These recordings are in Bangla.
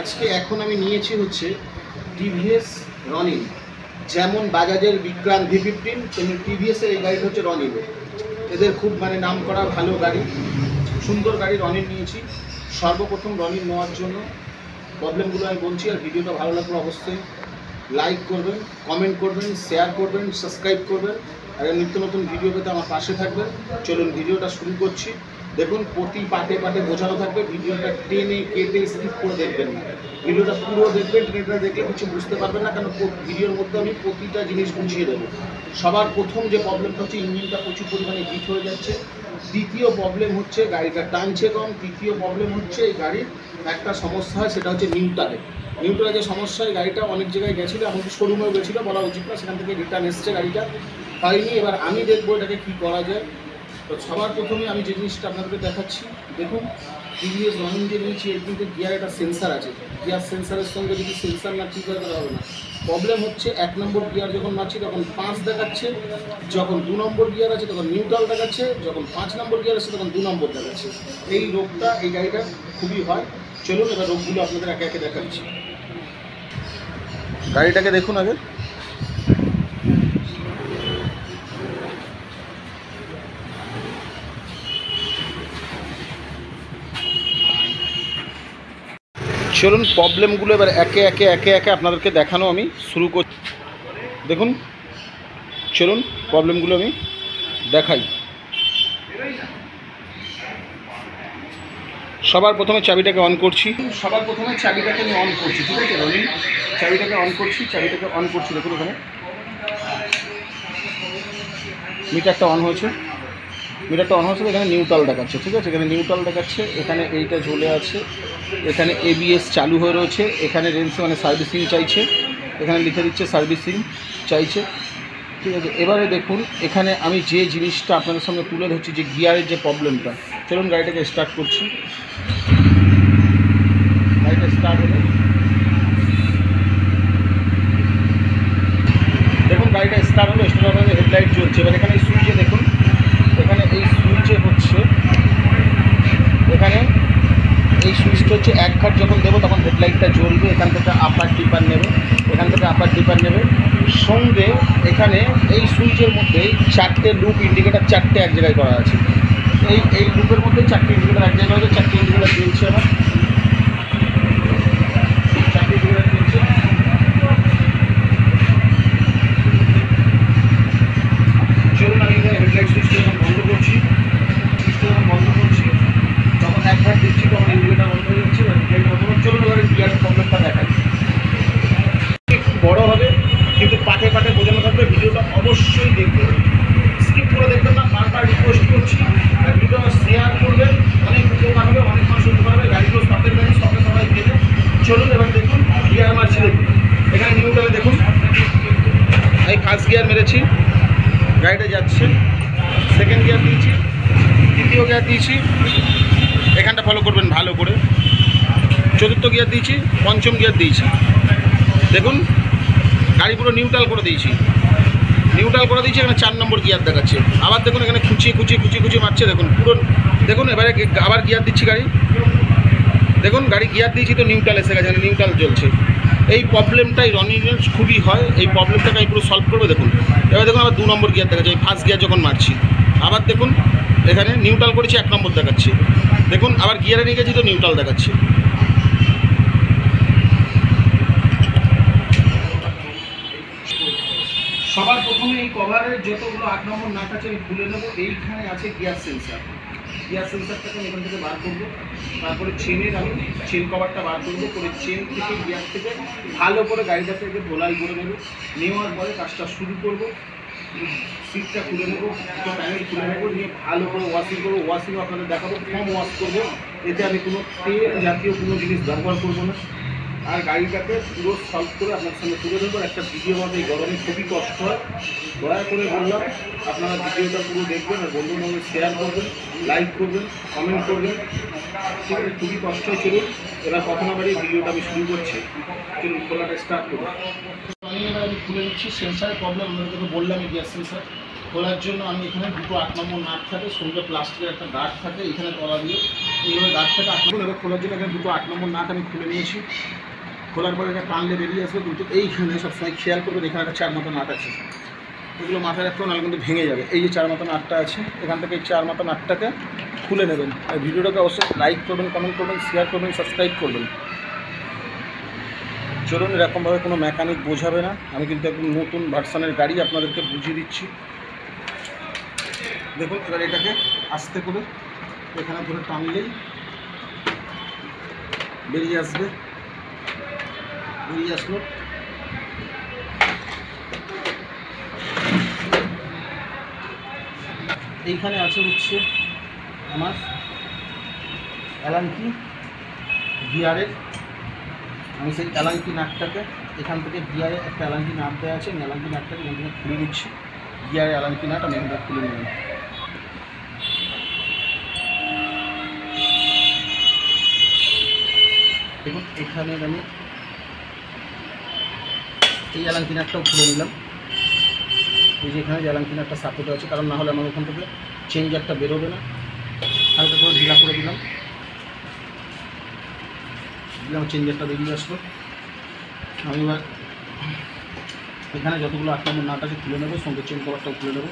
আজকে এখন আমি নিয়েছি হচ্ছে টিভিএস রনিন। যেমন বাজাজের বিক্রান্ত V15 তেমনি টিভিএসের এই গাড়িটা হচ্ছে রনিন। এদের খুব নাম করা ভালো গাড়ি, সুন্দর গাড়ি রনিন নিয়েছি। সর্বপ্রথম রনিন নেওয়ার জন্য প্রবলেমগুলো আমি বলছি, আর ভিডিওটা ভালো লাগলে অবশ্যই লাইক করবেন, কমেন্ট করবেন, শেয়ার করবেন, সাবস্ক্রাইব করবেন, আর নিত্য নতুন ভিডিও পেতে আমার পাশে থাকবেন। চলুন ভিডিওটা শুরু করছি। দেখুন প্রতি পার্টে পার্টে বোঝানো থাকবে, ভিডিওটা টেনে কেটে স্কিপ করে দেখবেন না, ভিডিওটা পুরো দেখবেন। ট্রেনটা দেখলে কিছু বুঝতে পারবেন না, কারণ ভিডিওর মধ্যে আমি প্রতিটা জিনিস বুঝিয়ে দেবো। সবার প্রথম যে প্রবলেমটা হচ্ছে ইঞ্জিনটা প্রচুর পরিমাণে হিট হয়ে যাচ্ছে। দ্বিতীয় প্রবলেম হচ্ছে গাড়িটা টানছে কম। তৃতীয় প্রবলেম হচ্ছে এই গাড়ির একটা সমস্যা হয়, সেটা হচ্ছে নিউট্রালে যে সমস্যা। এই গাড়িটা অনেক জায়গায় গেছিলো, এমনকি শোরুমেও গেছিলো, বলা উচিত না, সেখান থেকে রিটার্ন এসছে, গাড়িটা হয়নি। এবার আমি দেখবো এটাকে কী করা যায়। তো সবার প্রথমে আমি যে জিনিসটা আপনাদেরকে দেখাচ্ছি, দেখুন টিভিএস রনিন যে নিয়েছি, এর কিন্তু গিয়ার একটা সেন্সার আছে। গিয়ার সেন্সারের সঙ্গে যদি সেন্সার না ঠিক হয় তাহলে হবে না। প্রবলেম হচ্ছে 1 নম্বর গিয়ার যখন মারছি তখন 5 দেখাচ্ছে, যখন 2 নম্বর গিয়ার আছে তখন নিউট্রাল দেখাচ্ছে, যখন 5 নম্বর গিয়ার আছে তখন 2 নম্বর দেখাচ্ছে। এই রোগটা এই গাড়িটা খুবই হয়। চলুন এবার রোগগুলো আপনাদের একে একে দেখাচ্ছি। গাড়িটাকে দেখুন আগে। চলুন প্রবলেমগুলো এবার একে একে আপনাদেরকে দেখানো আমি শুরু করছি। দেখুন চলুন প্রবলেমগুলো আমি দেখাই। সবার প্রথমে চাবিটাকে অন করছি। চাবিটাকে আমি অন করছি, ঠিক আছে রনিন। চাবিটাকে অন করছি, দেখুন এখানে মিটারটা অন হয়েছে। এখানে নিউট্রাল দেখাচ্ছে, ঠিক আছে, এখানে নিউট্রাল দেখাচ্ছে। এখানে এইটা ঝুলে আছে, এখানে ABS চালু হয়ে রয়েছে, এখানে রেঞ্জ সার্ভিসিং চাইছে, এখানে লিখে দিচ্ছে সার্ভিসিং চাইছে, ঠিক আছে। এবারে দেখুন এখানে আমি যে জিনিসটা আপনাদের সামনে তুলে ধরছি, যে গিয়ারের যে প্রবলেমটা। চলুন গাড়িটাকে স্টার্ট করছি। গাড়িটা স্টার্ট হলে দেখুন গাড়িটা স্টার্ট হলো, হেডলাইট জ্বলছে। এবার এখানে সুইচে দেখুন, এখানে এই সুইচে হচ্ছে, এখানে এই সুইচটা হচ্ছে এক ঘাট যখন দেবো তখন হেডলাইটটা জ্বলবে। এখান থেকে আপার ডিপার নেবে, সঙ্গে এখানে এই সুইচের মধ্যেই 4টে লুপ ইন্ডিকেটার, 4টে এক জায়গায় করা আছে। এই লুপের মধ্যে 4টে ইন্ডিকেটার এক জায়গায় হচ্ছে, 4টে ইন্ডিকেটার জ্বলছে। আমার 4টে ইন্ডিকেটার জ্বলছে। চলুন আমি এখানে হেডলাইট সুইচটা যখন বন্ধ করছি, তখন এক ঘাট দিচ্ছি, তখন ইন্ডিকেটার বন্ধ হয়ে যাচ্ছে। চলুন এবারে গিয়ারের প্রবলেমটা দেখাই। একটু বড় হবে কিন্তু পাটে পাটে বোঝানো থাকবে, ভিডিওটা অবশ্যই দেখবেন, স্কিপ করে দেখবেন না। বারবার রিকোয়েস্ট করছি, আর ভিডিওটা শেয়ার করবেন, অনেক উপকার হবে, অনেক মানুষ হতে পারবে। গাড়িগুলো শখের গাড়ি, শখে সবাই দেবে। চলুন এবার দেখুন গিয়ার মারছি, দেখুন এখানে নিউট্রালে দেখুন, এই ফার্স্ট গিয়ার মেরেছি, গাড়িটা যাচ্ছে। সেকেন্ড গিয়ার দিয়েছি, তৃতীয় গিয়ার দিয়েছি, এখানটা ফলো করবেন ভালো করে। চতুর্থ গিয়ার দিয়েছি, পঞ্চম গিয়ার দিয়েছি। দেখুন গাড়ি পুরো নিউট্রাল করে দিয়েছি, এখানে 4 নম্বর গিয়ার দেখাচ্ছে। আবার দেখুন এখানে খুঁচিয়ে মারছে, দেখুন পুরো। দেখুন এবারে আবার গিয়ার দিচ্ছি, দেখুন গাড়ি গিয়ার দিয়েছি তো নিউট্রাল এসে গেছে, নিউট্রাল জ্বলছে। এই প্রবলেমটাই রনিনের খুবই হয়, এই প্রবলেমটাকে আমি পুরো সলভ করবো। দেখুন এবার দেখুন আবার 2 নম্বর গিয়ার দেখাচ্ছে, এই ফার্স্ট গিয়ার যখন মারছি। আবার দেখুন এখানে নিউট্রাল করেছি, 1 নম্বর দেখাচ্ছে। দেখুন আবার গিয়ারে নিয়ে গেছি তো নিউট্রাল দেখাচ্ছে। সবার প্রথমে এই কভারের যতগুলো 8 নম্বর নাট আছে আমি খুলে নেবো। এইখানে আছে গিয়ার সেন্সারটাকে আমি এখান থেকে বার করবো। তারপরে চেনের আমি চেন কভারটা বার করবো, করে চেন থেকে গিয়ার থেকে ভালো করে গাড়িটাকে ধোলাই করে নেবো। নেওয়ার পরে কাজটা শুরু করবো। সিটটা খুলে নেবো, প্যানেল খুলে নেবো, নিয়ে ভালো করে ওয়াশিং করবো। ওয়াশিং আপনাদের দেখাবো, কম ওয়াশ করবো, এতে আমি কোনো তেল জাতীয় কোনো জিনিস ব্যবহার করবো না। আর গাড়িটাকে পুরো সলভ করে আপনার সামনে তুলে দেবো। একটা ভিডিও বানাতে এই গরমে খুবই কষ্ট হয়, দয়া করে বললাম আপনারা ভিডিওটা পুরো দেখবেন, আর বন্ধুর সঙ্গে শেয়ার করবেন, লাইক করবেন, কমেন্ট করবেন, ঠিক আছে। খুবই কষ্ট হয়। চলুন এবার কথা না বাড়িয়ে ভিডিওটা আমি শুরু করছি। চলুন খোলাটা স্টার্ট করবো। আমি এবার খুলে নিচ্ছি। সেন্সারের প্রবলেম আপনাদেরকে বললাম, গিয়ার সেন্সার খোলার জন্য আমি এখানে দুটো 8 নম্বর নাট থাকে, সঙ্গে প্লাস্টিকের একটা গার্ড থাকে, এখানে তলা দিয়ে এইভাবে গার্ড থাকে 8 নম্বর। এবার খোলার জন্য এখানে দুটো 8 নম্বর নাট আমি খুলে নিয়েছি। খোলার পরে এটা টানলে বেরিয়ে আসবে দুটো। এইখানে সবসময় খেয়াল করবেন এখানে একটা 4 মতো নাট আছে, এগুলো মাথায় রাখতে নাহলে কিন্তু ভেঙে যাবে। এই যে 4 মতো নাটটা আছে, এখান থেকে এই 4 মতো নাটটাকে খুলে নেবেন। আর ভিডিওটাকে অবশ্যই লাইক করবেন, কমেন্ট করবেন, শেয়ার করবেন, সাবস্ক্রাইব করবেন। চলুন, এরকমভাবে কোনো মেকানিক বোঝাবে না, আমি কিন্তু একদম নতুন ভার্সানের গাড়ি আপনাদেরকে বুঝিয়ে দিচ্ছি। দেখুন এবার এটাকে আস্তে করে এখানে ধরে টানলেই বেরিয়ে আসবে। বেরিয়ে আসলো। এইখানে আছে হচ্ছে আমার অ্যালাঙ্কি গিয়ারের। আমি সেই অ্যালাঙ্কি নাটটাকে এখান থেকে গিয়ারে একটা অ্যালাঙ্কি নাট দেওয়া আছে, আমি অ্যালাঙ্কি নাটটাকে এখান থেকে খুলে নিচ্ছি। গিয়ারের অ্যালাঙ্কি নাট আমি এখান থেকে খুলে নিলাম। দেখুন এখানে আমি এই অ্যালাঙ্কি নাটটাও খুলে নিলাম। এই যে এখানে যে অ্যালাঙ্কি নাটটা সাপোর্ট আছে, কারণ না হলে আমার ওখান থেকে চেঞ্জারটা বেরোবে না। হালকা করে ঢিলা করে দিলাম, চেঞ্জারটা বেরিয়ে আসলো। আমি এবার এখানে যতগুলো 8 নম্বর নাট আছে খুলে নেবো, সঙ্গে চেন কভারটাও খুলে নেবো।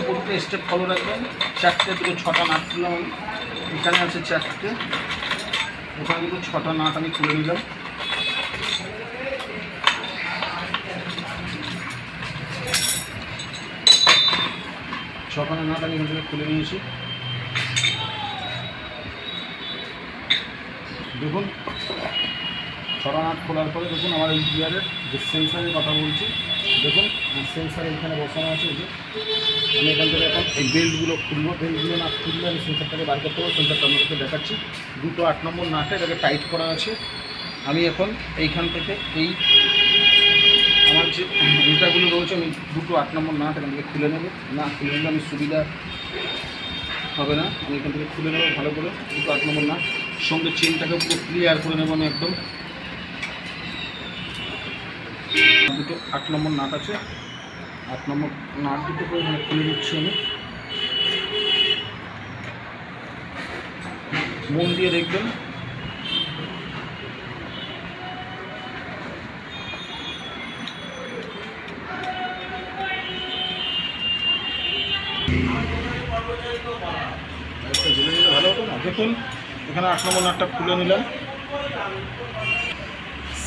প্রত্যেকটা স্টেপ ফলো রাখবেন। 4টে দুটো 6টা নাট খুললাম আমি, এখানে আছে 4টে, ওখানে দুটো 6টা নাট আমি খুলে নিলাম। ছখানা নাট আমি এখান থেকে খুলে নিয়েছি। দেখুন 6টা নাট খোলার পরে দেখুন আমার এই গিয়ারের যে সেন্সারের কথা বলছি, দেখুন সেন্সার এখানে বসানো আছে। এই যে আমি এখান থেকে এখন এই বেল্টগুলো খুলবো, বেল্টগুলো না খুললে আমি সেন্সারটাকে বার করতে পারবো। সেন্সারটা আপনাদেরকে দেখাচ্ছি। দুটো 8 নম্বর নাটে এটাকে টাইট করা আছে। আমি এখন এইখান থেকে এই আমার যে ইটাগুলো রয়েছে, আমি দুটো 8 নম্বর নাট এখান থেকে খুলে নেবো। না খুলে নিলে আমি সুবিধা হবে না, আমি এখান থেকে খুলে নেবো ভালো করে। দুটো 8 নম্বর নাট সঙ্গে চেনটাকে পুরো ক্লিয়ার করে নেবো আমি একদম। দুটো 8 নম্বর নাট আছে, 8 নম্বর নাট দুটো করে মানে খুলে দিচ্ছি আমি। মন দিয়ে দেখবেন। ভালো হতো না। দেখুন এখানে 8 নম্বর নাটটা খুলে নিলাম।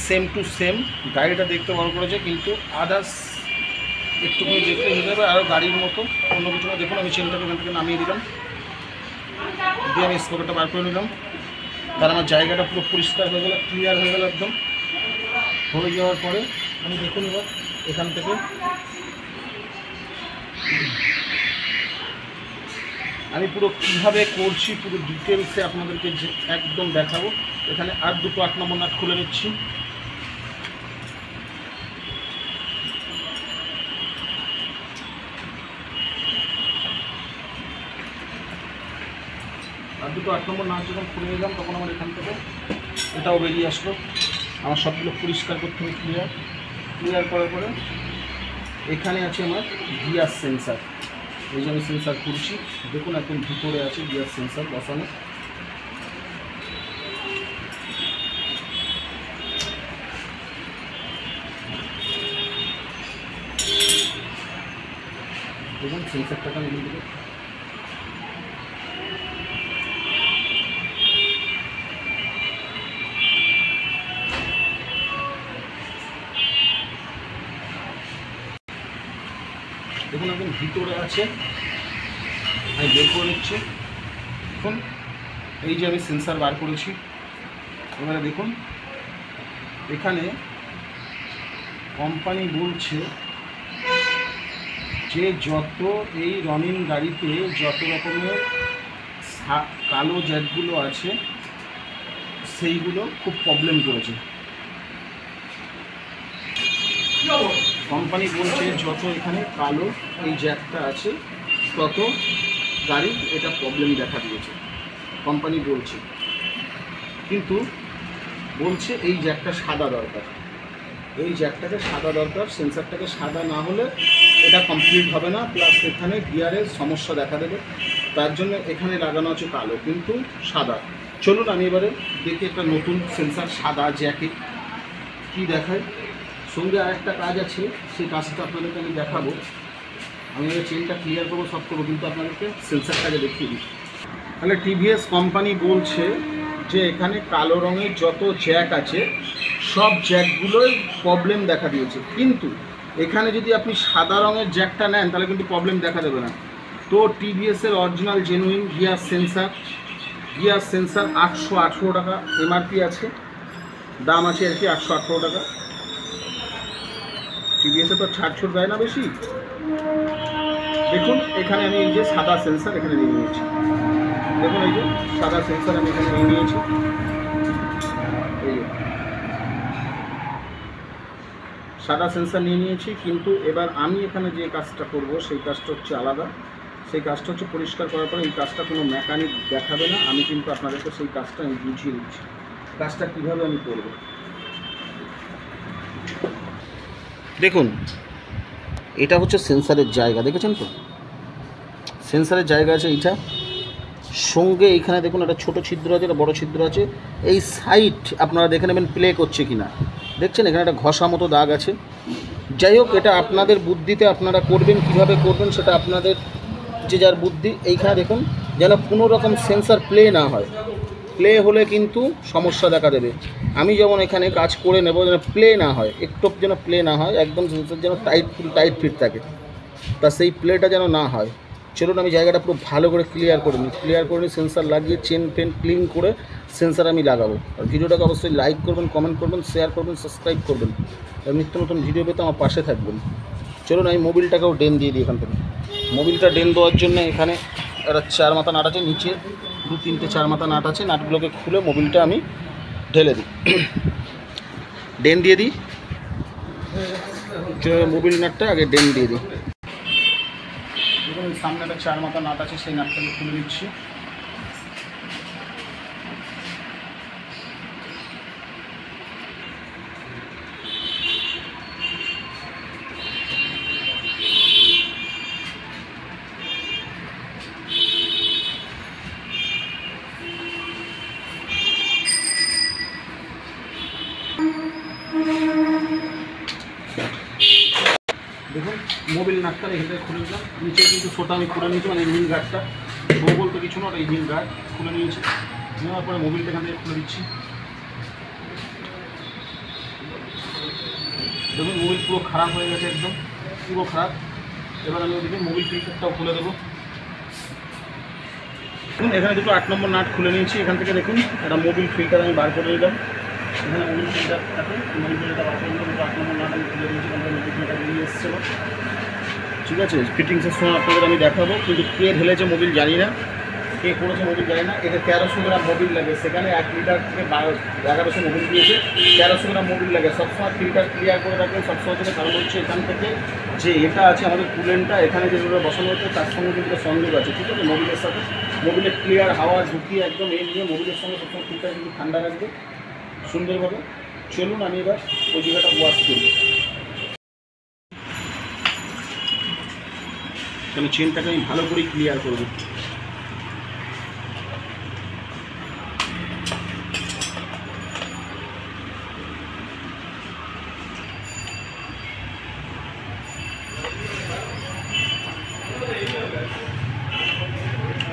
সেম টু সেম, গাড়িটা দেখতে বড় করেছে কিন্তু আদার্স একটুখানি দেখতে হয়ে যাবে, আরও গাড়ির মতো অন্য কিছু না। দেখুন আমি চেনটাকে এখান থেকে নামিয়ে দিলাম, দিয়ে আমি স্পোকেটটা বার করে নিলাম। তার আমার জায়গাটা পুরো পরিষ্কার হয়ে গেল, ক্লিয়ার হয়ে গেল একদম। হয়ে যাওয়ার পরে আমি দেখুন এবার এখান থেকে আমি পুরো কীভাবে করছি পুরো ডিটেলসে আপনাদেরকে একদম দেখাবো। এখানে আর দুটো 8 নম্বর নাট খুলে নিচ্ছি। আর দুটো 8 নম্বর নাট যখন খুলে নিলাম তখন আমার এখান থেকে এটাও বেরিয়ে আসলো। আমার সবগুলো পরিষ্কার করতে হবে, ক্লিয়ার করার পরে এখানে আছে আমার গিয়ার সেন্সার। এই যে আমি সেন্সার খুলছি, দেখুন একদম ভিতরে আছে গিয়ার সেন্সার বসানো। দেখুন সেন্সারটাকে আমি দেখুন একদম ভিতরে আছে, আমি বের করে নিচ্ছি। দেখুন এই যে আমি সেন্সার বার করেছি। এবারে দেখুন এখানে কোম্পানি বলছে যে যত এই রনিং গাড়িতে যত রকমের কালো জ্যাকগুলো আছে সেইগুলো খুব প্রবলেম করেছে। কোম্পানি বলছে যত এখানে কালো এই জ্যাকটা আছে তত গাড়ির এটা প্রবলেম দেখা দিয়েছে কোম্পানি বলছে, কিন্তু বলছে এই জ্যাকটা সাদা দরকার, এই জ্যাকটাকে সাদা দরকার, সেন্সারটাকে সাদা না হলে এটা কমপ্লিট হবে না, প্লাস এখানে গিয়ারের সমস্যা দেখা দেবে, তার জন্য এখানে লাগানো আছে কালো কিন্তু সাদা। চলুন আমি এবারে দেখি একটা নতুন সেন্সার সাদা জ্যাকে কী দেখায়। সঙ্গে আরেকটা কাজ আছে, সেই কাজটা আপনাদেরকে আমি দেখাবো। আমি এবার চেনটা ক্লিয়ার করবো, সব করবো, কিন্তু আপনাদেরকে সেন্সারটাকে দেখিয়ে দিই। তাহলে টিভিএস কোম্পানি বলছে যে এখানে কালো রঙের যত জ্যাক আছে সব জ্যাকগুলোই প্রবলেম দেখা দিয়েছে, কিন্তু এখানে যদি আপনি সাদা রঙের জ্যাকটা নেন তাহলে কিন্তু প্রবলেম দেখা দেবে না। তো টিভিএসের অরিজিনাল জেনুইন গিয়ার সেন্সার 818 টাকা এমআরপি আছে, দাম আছে আর কি 818 টাকা। টিভিএসে তো ছাড় দেয় না বেশি। দেখুন এখানে আমি এই যে সাদা সেন্সার এখানে নিয়ে নিয়েছি, দেখুন এই যে সাদা সেন্সার আমি এখানে নিয়ে নিয়েছি, এই যে সাদা সেন্সার নিয়ে নিয়েছি। কিন্তু এবার আমি এখানে যে কাজটা করব সেই কাজটা হচ্ছে আলাদা, সেই কাজটা হচ্ছে পরিষ্কার করার পরে এই কাজটা কোনো মেকানিক দেখাবে না, আমি কিন্তু আপনাদেরকে সেই কাজটা আমি বুঝিয়ে দিচ্ছি কাজটা কীভাবে আমি করব। দেখুন এটা হচ্ছে সেন্সারের জায়গা, দেখেছেন তো সেন্সারের জায়গা আছে এইটা, সঙ্গে এইখানে দেখুন একটা ছোটো ছিদ্র আছে, একটা বড়ো ছিদ্র আছে, এই সাইড আপনারা দেখে নেবেন প্লে করছে কি না, দেখছেন এখানে একটা ঘষা মতো দাগ আছে। যাই হোক এটা আপনাদের বুদ্ধিতে আপনারা করবেন, কিভাবে করবেন সেটা আপনাদের যে যার বুদ্ধি। এইখানে দেখুন যেন কোনো রকম সেন্সার প্লে না হয়, প্লে হলে কিন্তু সমস্যা দেখা দেবে। আমি যেমন এখানে কাজ করে নেব যেন প্লে না হয়, একটু যেন প্লে না হয়, একদম সেন্সার যেন টাইট ফিট থাকে, তা সেই প্লেটা যেন না হয়। চলুন আমি জায়গাটা পুরো ভালো করে ক্লিয়ার করে নিই, সেন্সার লাগিয়ে চেন ফেন ক্লিন করে সেন্সার আমি লাগাবো। আর ভিডিওটাকে অবশ্যই লাইক করবেন, কমেন্ট করবেন, শেয়ার করবেন, সাবস্ক্রাইব করবেন, আর নিত্য নতুন ভিডিও পেতে আমার পাশে থাকবেন। চলুন আমি মোবিলটাকেও ডেন দিয়ে দিই এখান থেকে। মোবিলটা ডেন দেওয়ার জন্য এখানে একটা 4 মাথা নাট আছে, নিচে 2-3টে 4 মাথা নাট আছে, নাটগুলোকে খুলে মোবিলটা আমি ঢেলে দিই, ডেন দিয়ে দিই, মোবিল নাটটা আগে ডেন দিয়ে দিই। দেখুন সামনে একটা 4 মাথা নাট আছে, সেই নাটটাকে খুলে দিচ্ছি। দেখুন মোবিল নাটটা এখানে খুলে দিলাম, নিচে কিন্তু ছোটা আমি খুলে নিয়েছি, মানে ইঞ্জিন গার্ডটা বউ বলতে কিছু না, ওটা ইঞ্জিন গার্ড খুলে নিয়েছি। নেওয়ার পরে মোবিলটা এখান থেকে খুলে দিচ্ছি। দেখুন মোবিল পুরো খারাপ হয়ে গেছে, একদম পুরো খারাপ। এবার আমি ওদিকে মোবিল ফিল্টারটাও খুলে দেবো। দেখুন এখানে দুটো 8 নম্বর নাট খুলে নিয়েছি, এখান থেকে দেখুন একটা মোবিল ফিল্টার আমি বার করে নিলাম। এখানে মোবিল ফিল্টার থাকে, মোবিল ফিল্টারটা বার করে নিলাম, দুটো 8 নম্বর নাট আমি খুলে নিয়েছি, এখান থেকে মোবিল ফিল্টার নিয়ে এসেছিলো। ঠিক আছে, ফিটিংসের সময় আপনাদের আমি দেখাবো, কিন্তু কে ঢেলেছে মোবিল জানি না, কে করেছে মোবিল জানি না। এতে 1300 গ্রাম মোবিল লাগে, সেখানে 1 লিটার থেকে 1100 মোবিল দিয়েছে, 1300 গ্রাম মোবিল লাগে। সবসময় ফিল্টার ক্লিয়ার করে রাখবেন সবসময় থেকে, কারণ হচ্ছে এখান থেকে যে এটা আছে আমাদের কুলেন্টটা এখানে যেগুলো বসানো হচ্ছে তার সঙ্গে কিন্তু সংযোগ আছে, ঠিক আছে, মোবিলের সাথে। মোবিলের ক্লিয়ার হাওয়া ঢুকিয়ে একদম এই নিয়ে মোবিলের সঙ্গে সবসময় ফিল্টার কিন্তু ঠান্ডা রাখবে সুন্দরভাবে। চলুন আমি এবার ওই জায়গাটা ওয়াশ করব। তাহলে চেনটাকে আমি ভালো করে ক্লিয়ার করব।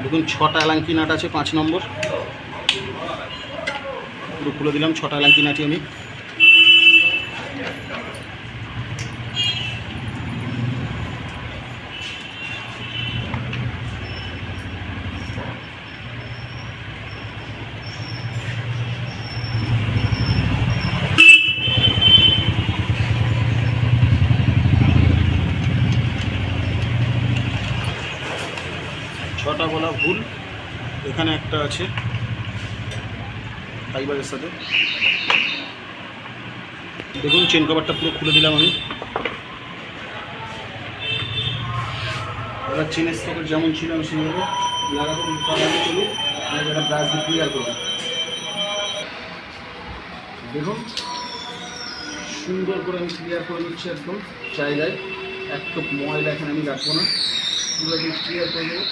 দেখুন 6টা এলাঙ্কি নাট আছে, 5 নম্বর পুরো খুলে দিলাম। 6টা এলাঙ্কি নাটি আমি ছটা বলা ভুল, এখানে একটা আছে ফাইবারের সাথে। দেখুন চেন কভারটা পুরো খুলে দিলাম আমি। এবার চেনের সকেট যেমন ছিল আমি সেইভাবে লাগাবো। চলুন আমি একটা ব্রাশ দিয়ে ক্লিয়ার করবো। দেখুন সুন্দর করে আমি ক্লিয়ার করে নিচ্ছি একদম জায়গায়, একটু ময়লা এখানে আমি রাখবো না, পুরো ক্লিয়ার করে দেবো।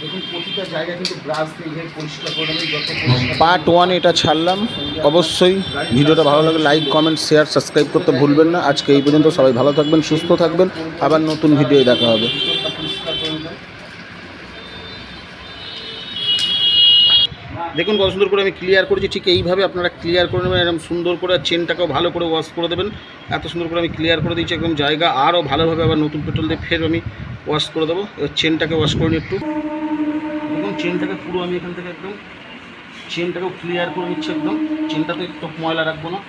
দেখুন প্রতিটা জায়গা কিন্তু ব্রাশ দিয়ে পরিষ্কার করে নেবেন। যত পার্ট 1 এটা ছাড়লাম। অবশ্যই ভিডিওটা ভালো লাগে লাইক কমেন্ট শেয়ার সাবস্ক্রাইব করতে ভুলবেন না। আজকে এই পর্যন্ত, সবাই ভালো থাকবেন সুস্থ থাকবেন, আবার নতুন ভিডিও দেখা হবে। দেখুন কত সুন্দর করে আমি ক্লিয়ার করেছি, ঠিক এইভাবে আপনারা ক্লিয়ার করে নেবেন এরকম সুন্দর করে। চেনটাকেও ভালো করে ওয়াশ করে দেবেন। এত সুন্দর করে আমি ক্লিয়ার করে দিয়েছি একদম জায়গা, আরও ভালোভাবে আবার নতুন পেট্রোল দিয়ে ফের আমি ওয়াশ করে দেবো। এবার চেনটাকে ওয়াশ করে নিই একটু। দেখুন চেনটাকে পুরো আমি এখান থেকে একদম চেনটাকেও ক্লিয়ার করে নিচ্ছি একদম। চেনটাতে একটু ময়লা রাখবো না।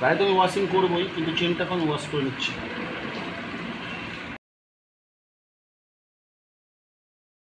গাড়ি তো আমি ওয়াশিং করবোই, কিন্তু চেনটাকে আমি ওয়াশ করে নিচ্ছি।